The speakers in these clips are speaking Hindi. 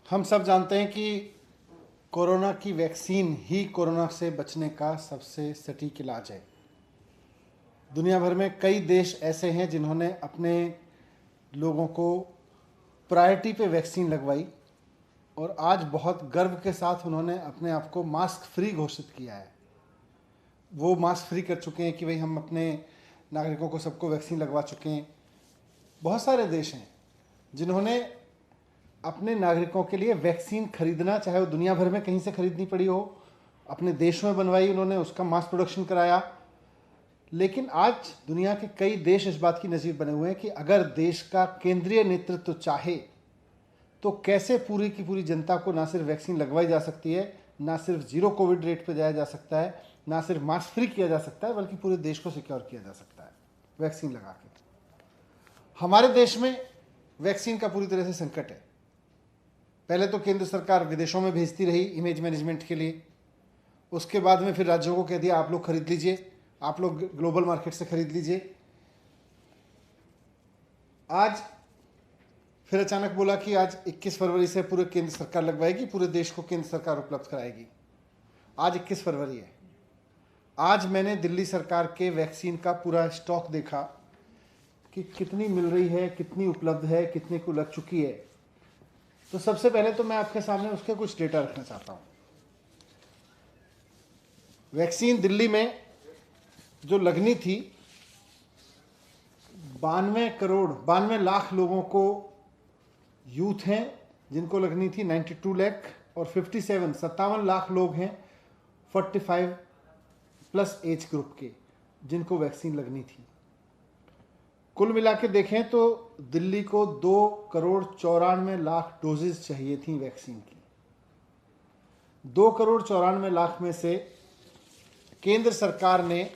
हम सब जानते हैं कि कोरोना की वैक्सीन ही कोरोना से बचने का सबसे सटीक इलाज है। दुनिया भर में कई देश ऐसे हैं जिन्होंने अपने लोगों को प्रायोरिटी पे वैक्सीन लगवाई और आज बहुत गर्व के साथ उन्होंने अपने आप को मास्क फ्री घोषित किया है। वो मास्क फ्री कर चुके हैं कि भाई हम अपने नागरिकों को सबको वैक्सीन लगवा चुके हैं। बहुत सारे देश हैं जिन्होंने अपने नागरिकों के लिए वैक्सीन खरीदना, चाहे वो दुनिया भर में कहीं से खरीदनी पड़ी हो, अपने देश में बनवाई, उन्होंने उसका मास प्रोडक्शन कराया। लेकिन आज दुनिया के कई देश इस बात की नज़ीर बने हुए हैं कि अगर देश का केंद्रीय नेतृत्व चाहे तो कैसे पूरी की पूरी जनता को ना सिर्फ वैक्सीन लगवाई जा सकती है, ना सिर्फ जीरो कोविड रेट पर जाया जा सकता है, ना सिर्फ मास्क फ्री किया जा सकता है, बल्कि पूरे देश को सिक्योर किया जा सकता है वैक्सीन लगा के। हमारे देश में वैक्सीन का पूरी तरह से संकट है। पहले तो केंद्र सरकार विदेशों में भेजती रही इमेज मैनेजमेंट के लिए, उसके बाद में फिर राज्यों को कह दिया आप लोग खरीद लीजिए, आप लोग ग्लोबल मार्केट से खरीद लीजिए। आज फिर अचानक बोला कि आज 21 फरवरी से पूरे केंद्र सरकार लगवाएगी, पूरे देश को केंद्र सरकार उपलब्ध कराएगी। आज 21 फरवरी है। आज मैंने दिल्ली सरकार के वैक्सीन का पूरा स्टॉक देखा कि कितनी मिल रही है, कितनी उपलब्ध है, कितने को लग चुकी है। तो सबसे पहले तो मैं आपके सामने उसके कुछ डेटा रखना चाहता हूँ। वैक्सीन दिल्ली में जो लगनी थी 92 लाख लोगों को यूथ हैं जिनको लगनी थी 92 लाख, और 57 लाख लोग हैं 45 प्लस एज ग्रुप के जिनको वैक्सीन लगनी थी। कुल मिला के देखें तो दिल्ली को 2,94,00,000 डोजेज चाहिए थी वैक्सीन की। 2,94,00,000 में से केंद्र सरकार ने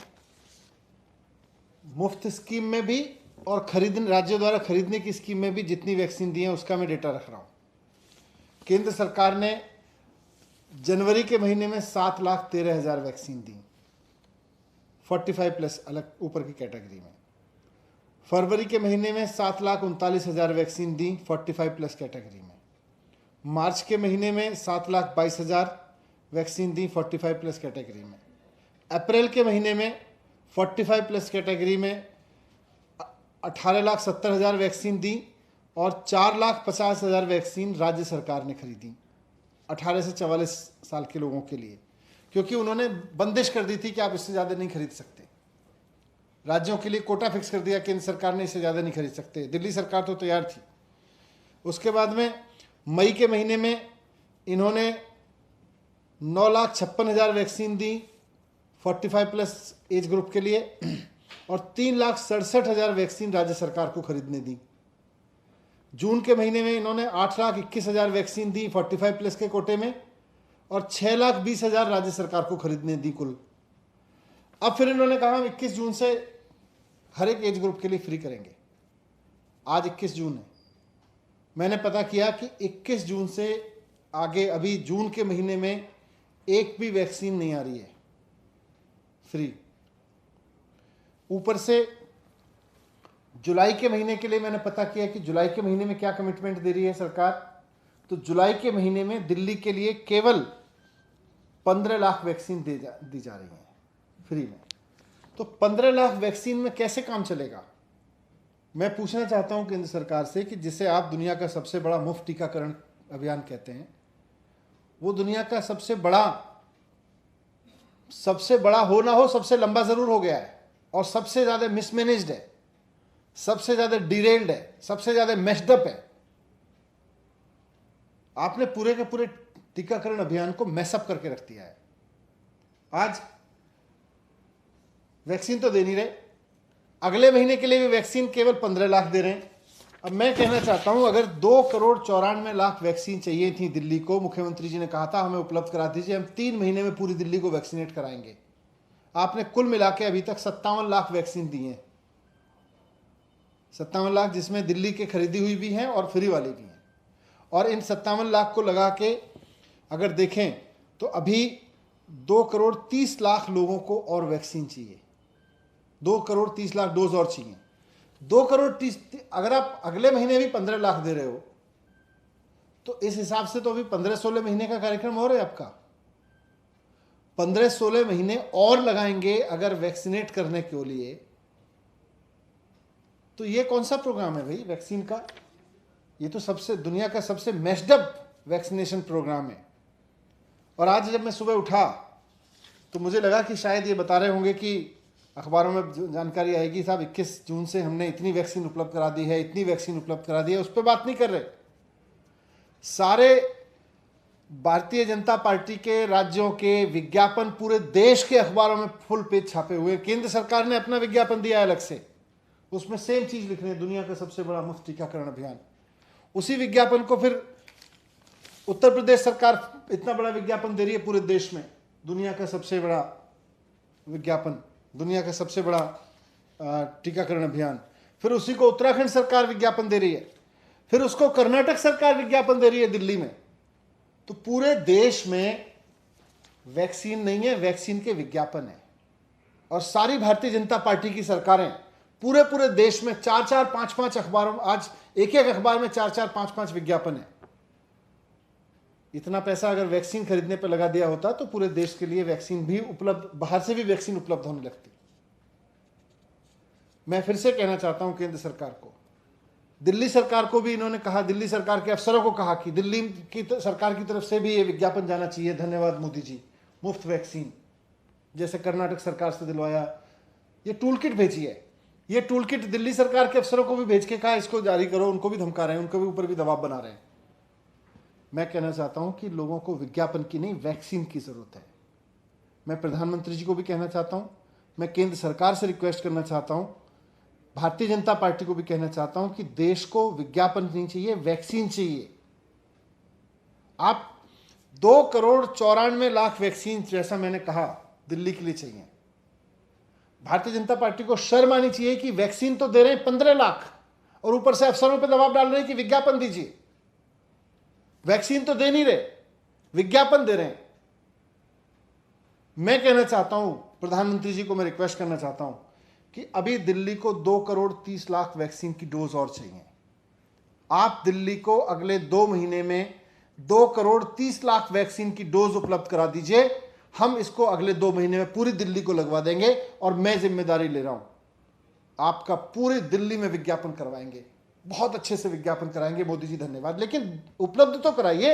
मुफ्त स्कीम में भी और राज्यों द्वारा खरीदने की स्कीम में भी जितनी वैक्सीन दी है उसका मैं डेटा रख रहा हूँ। केंद्र सरकार ने जनवरी के महीने में 7,13,000 वैक्सीन दी 45 प्लस अलग ऊपर की कैटेगरी में। फरवरी के महीने में 7,39,000 वैक्सीन दी 45 प्लस कैटेगरी में। मार्च के महीने में 7,22,000 वैक्सीन दी 45 प्लस कैटेगरी में। अप्रैल के महीने में 45 प्लस कैटेगरी में 18,70,000 वैक्सीन दी और 4,50,000 वैक्सीन राज्य सरकार ने खरीदी 18 से 44 साल के लोगों के लिए, क्योंकि उन्होंने बंदिश कर दी थी कि आप इससे ज़्यादा नहीं खरीद सकते। राज्यों के लिए कोटा फिक्स कर दिया, केंद्र सरकार ने इससे ज़्यादा नहीं खरीद सकते। दिल्ली सरकार तो तैयार थी। उसके बाद में मई के महीने में इन्होंने 9,56,000 वैक्सीन दी 45 प्लस एज ग्रुप के लिए और 3,67,000 वैक्सीन राज्य सरकार को खरीदने दी। जून के महीने में इन्होंने 8,21,000 वैक्सीन दी 45 प्लस के कोटे में और 6,20,000 राज्य सरकार को खरीदने दी कुल। अब फिर इन्होंने कहा हम 21 जून से हर एक एज ग्रुप के लिए फ्री करेंगे। आज 21 जून है। मैंने पता किया कि 21 जून से आगे अभी जून के महीने में एक भी वैक्सीन नहीं आ रही है फ्री। ऊपर से जुलाई के महीने के लिए मैंने पता किया कि जुलाई के महीने में क्या कमिटमेंट दे रही है सरकार। तो जुलाई के महीने में दिल्ली के लिए केवल 15 लाख वैक्सीन दी जा रही है फ्री में। तो 15 लाख वैक्सीन में कैसे काम चलेगा? मैं पूछना चाहता हूं केंद्र सरकार से कि जिसे आप दुनिया का सबसे बड़ा मुफ्त टीकाकरण अभियान कहते हैं, वो दुनिया का सबसे बड़ा हो ना हो, सबसे लंबा जरूर हो गया है और सबसे ज्यादा मिसमैनेज्ड है, सबसे ज्यादा डिरेल्ड है, सबसे ज्यादा मेस्डअप है। आपने पूरे के पूरे टीकाकरण अभियान को मैसअप करके रख दिया है। आज वैक्सीन तो दे नहीं रहे, अगले महीने के लिए भी वैक्सीन केवल 15 लाख दे रहे हैं। अब मैं कहना चाहता हूं, अगर 2,94,00,000 वैक्सीन चाहिए थी दिल्ली को, मुख्यमंत्री जी ने कहा था हमें उपलब्ध करा दीजिए, हम 3 महीने में पूरी दिल्ली को वैक्सीनेट कराएंगे। आपने कुल मिला के अभी तक 57 लाख वैक्सीन दी हैं। 57 लाख जिसमें दिल्ली के खरीदी हुई भी हैं और फ्री वाली भी हैं। और इन 57 लाख को लगा के अगर देखें तो अभी 2,30,00,000 लोगों को और वैक्सीन चाहिए। 2,30,00,000 डोज और चाहिए। 2,30,00,000, अगर आप अगले महीने भी 15 लाख दे रहे हो तो इस हिसाब से तो अभी 15-16 महीने का कार्यक्रम और है आपका। 15-16 महीने और लगाएंगे अगर वैक्सीनेट करने के लिए, तो ये कौन सा प्रोग्राम है भाई वैक्सीन का? ये तो सबसे दुनिया का सबसे मेस्डअप वैक्सीनेशन प्रोग्राम है। और आज जब मैं सुबह उठा तो मुझे लगा कि शायद ये बता रहे होंगे कि अखबारों में जानकारी आएगी, साहब 21 जून से हमने इतनी वैक्सीन उपलब्ध करा दी है, इतनी वैक्सीन उपलब्ध करा दी है। उस पर बात नहीं कर रहे। सारे भारतीय जनता पार्टी के राज्यों के विज्ञापन पूरे देश के अखबारों में फुल पेज छापे हुए। केंद्र सरकार ने अपना विज्ञापन दिया है अलग से, उसमें सेम चीज लिख रहे हैं, दुनिया का सबसे बड़ा मुफ्त टीकाकरण अभियान। उसी विज्ञापन को फिर उत्तर प्रदेश सरकार इतना बड़ा विज्ञापन दे रही है पूरे देश में, दुनिया का सबसे बड़ा विज्ञापन, दुनिया का सबसे बड़ा टीकाकरण अभियान। फिर उसी को उत्तराखंड सरकार विज्ञापन दे रही है, फिर उसको कर्नाटक सरकार विज्ञापन दे रही है दिल्ली में। तो पूरे देश में वैक्सीन नहीं है, वैक्सीन के विज्ञापन है। और सारी भारतीय जनता पार्टी की सरकारें पूरे पूरे देश में 4-4, 5-5 अखबारों, आज एक एक अखबार में 4-4, 5-5 विज्ञापन है। इतना पैसा अगर वैक्सीन खरीदने पर लगा दिया होता तो पूरे देश के लिए वैक्सीन भी उपलब्ध, बाहर से भी वैक्सीन उपलब्ध होने लगती। मैं फिर से कहना चाहता हूं केंद्र सरकार को, दिल्ली सरकार को भी इन्होंने कहा, दिल्ली सरकार के अफसरों को कहा कि दिल्ली की सरकार की तरफ से भी ये विज्ञापन जाना चाहिए, धन्यवाद मोदी जी, मुफ्त वैक्सीन जैसे कर्नाटक सरकार से दिलवाया। ये टूल किट भेजी है, ये टूल किट दिल्ली सरकार के अफसरों को भी भेज के कहा इसको जारी करो, उनको भी धमका रहे हैं, उनके भी ऊपर भी दबाव बना रहे हैं। मैं कहना चाहता हूं कि लोगों को विज्ञापन की नहीं, वैक्सीन की जरूरत है। मैं प्रधानमंत्री जी को भी कहना चाहता हूं, मैं केंद्र सरकार से रिक्वेस्ट करना चाहता हूं, भारतीय जनता पार्टी को भी कहना चाहता हूं कि देश को विज्ञापन नहीं चाहिए, वैक्सीन चाहिए। आप 2,94,00,000 वैक्सीन, जैसा मैंने कहा, दिल्ली के लिए चाहिए। भारतीय जनता पार्टी को शर्म आनी चाहिए कि वैक्सीन तो दे रहे हैं 15 लाख और ऊपर से अफसरों पर दबाव डाल रहे हैं कि विज्ञापन दीजिए। वैक्सीन तो दे नहीं रहे, विज्ञापन दे रहे हैं। मैं कहना चाहता हूं, प्रधानमंत्री जी को मैं रिक्वेस्ट करना चाहता हूं कि अभी दिल्ली को 2,30,00,000 वैक्सीन की डोज और चाहिए। आप दिल्ली को अगले 2 महीने में 2,30,00,000 वैक्सीन की डोज उपलब्ध करा दीजिए। हम इसको अगले 2 महीने में पूरी दिल्ली को लगवा देंगे और मैं जिम्मेदारी ले रहा हूं, आपका पूरी दिल्ली में विज्ञापन करवाएंगे, बहुत अच्छे से विज्ञापन कराएंगे। मोदी जी धन्यवाद, लेकिन उपलब्ध तो कराइए।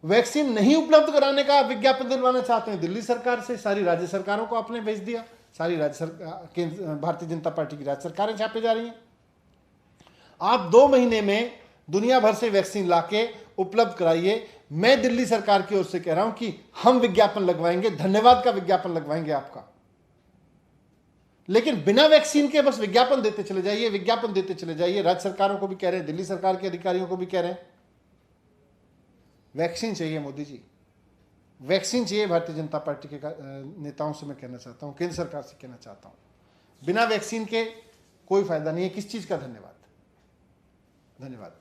वैक्सीन नहीं उपलब्ध कराने का आप विज्ञापन दिलवाना चाहते हैं दिल्ली सरकार से, सारी राज्य सरकारों को आपने भेज दिया, सारी राज्य सरकार, भारतीय जनता पार्टी की राज्य सरकारें छापे जा रही हैं। आप 2 महीने में दुनिया भर से वैक्सीन लाके उपलब्ध कराइए। मैं दिल्ली सरकार की ओर से कह रहा हूं कि हम विज्ञापन लगवाएंगे, धन्यवाद का विज्ञापन लगवाएंगे आपका, लेकिन बिना वैक्सीन के बस विज्ञापन देते चले जाइए, विज्ञापन देते चले जाइए। राज्य सरकारों को भी कह रहे हैं, दिल्ली सरकार के अधिकारियों को भी कह रहे हैं, वैक्सीन चाहिए मोदी जी, वैक्सीन चाहिए। भारतीय जनता पार्टी के नेताओं से मैं कहना चाहता हूं, केंद्र सरकार से कहना चाहता हूं, बिना वैक्सीन के कोई फायदा नहीं है। किस चीज का धन्यवाद? धन्यवाद।